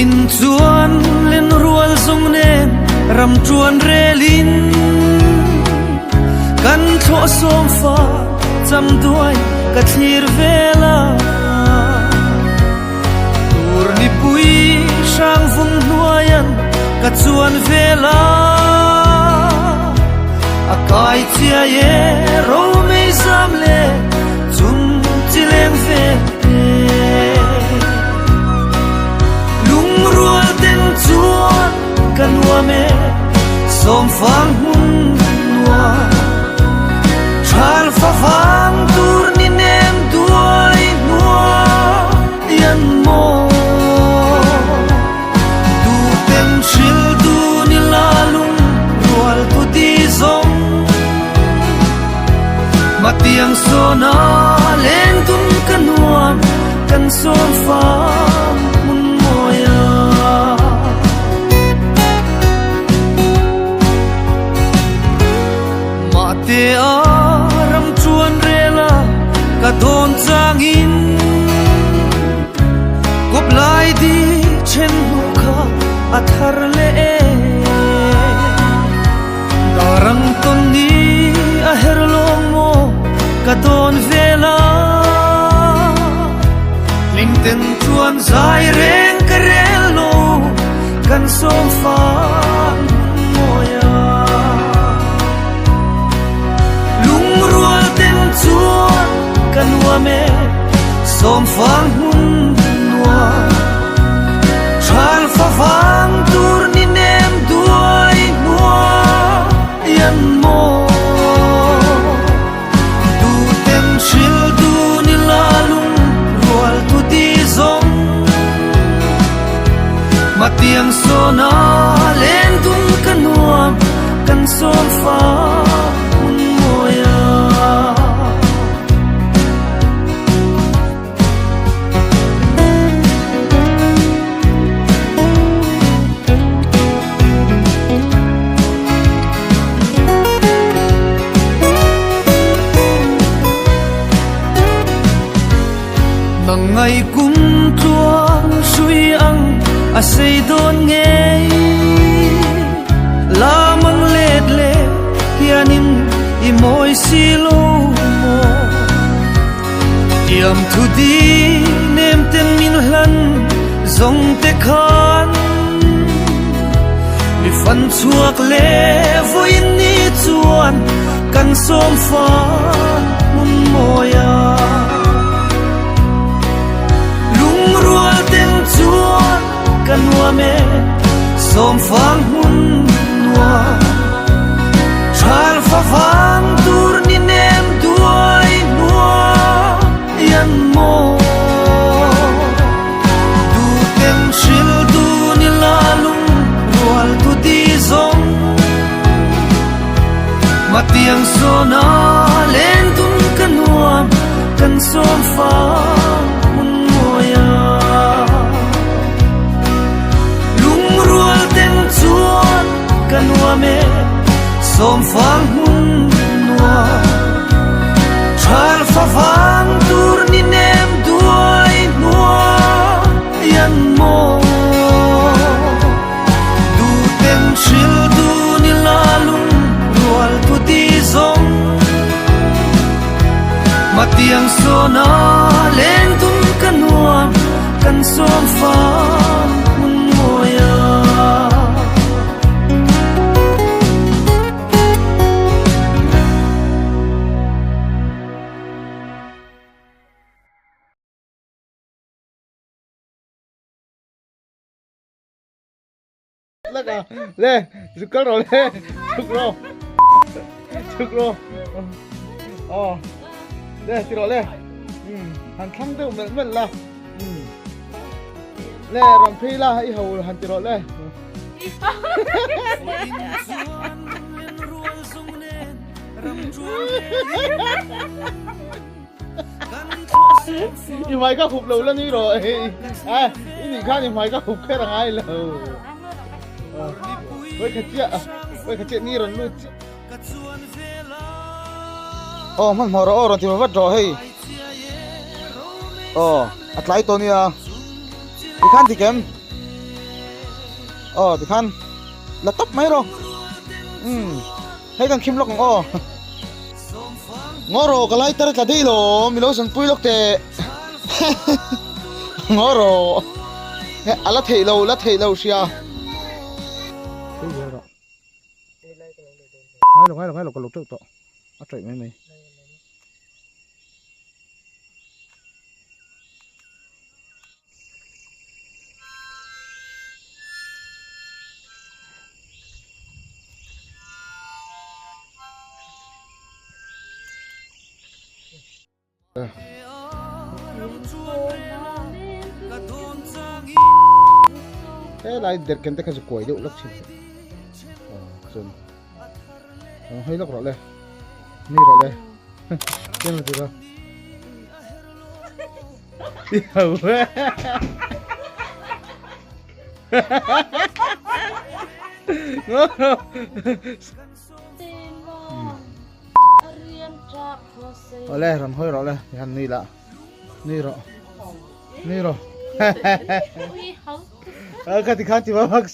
in chuan len rual zong nen ram chuan relin kan tho som fa cham duai ka thlir vela tur ni pui sang vung nuayan ka chuan vela akai chia ye ro me zam le zum chileng ve lung rual ten chuan kan wa me som phang hun nuwa chal fa phang tur ni nem duai nuwa yan mo du tem shil du ni la lung rual tu di zong matiang sona len tum kanuam kan som phang mun moya mate aram chuan rela ka don chang in gop lai di chen nu kha athar le darang ton ni a her long mo ka don vela ling ten chuan zai reng ka rel lo kan som fa moya lung rual ten chuan kan wa me som fang hun nuwa chal fa fang tur ni nem duai nuwa yan mo du tem shil du ni la lung rual tu di zong matiang sona len tum kanuam kan som fa hun moya ngày cung chuang suy ang a sei don nge la mang let le hianin i moi silo mo yam thu di nem tem min hlan zong te khan mi fan chuak le voin ni chuan kan som fa mun moya rual ten chuan kan wa me som phang hun nuwa chal fa phang tur ni nem duai nuwa yan mo du tem shil du ni la lung rual tu di zong matiang sona len tum kanuam kan som phang lung rual ten chuan kan wa me som phang hun nuwa chal fa phang tur ni nem duai nuwa yan mo du tem shil du ni la lung rual tu di zong matiang sona len tum kanuam kan som phang mun moya Laka le zukar ro le zukro oh le tiro le han tham de men la le ram phi la i ho han tiro le i mai ka khục lâu lên đi rồi à cái gì khác thì mai ka khục cái thằng ai lâu với cái chuyện ní rồi luôn man mò rồi thì mà vắt rồi hay at lại tôi nè đi khăn thì kém thì khăn là tóc mấy rồi thấy càng kim lọc ngó rồi cái lấy tới cái đi rồi mình nói rằng bùi lọc tệ ngó rồi là thấy lâu xia cái gì rồi ngay rồi cái lục trước đó chạy mấy mày thế lại đẹp kiến thức cái quẩy điệu lắc chìm rồi hơi lắc rồi đây ni rồi đây cái này gì đâu oleh ram hoi rồi han ni la ni rồi khati khati babak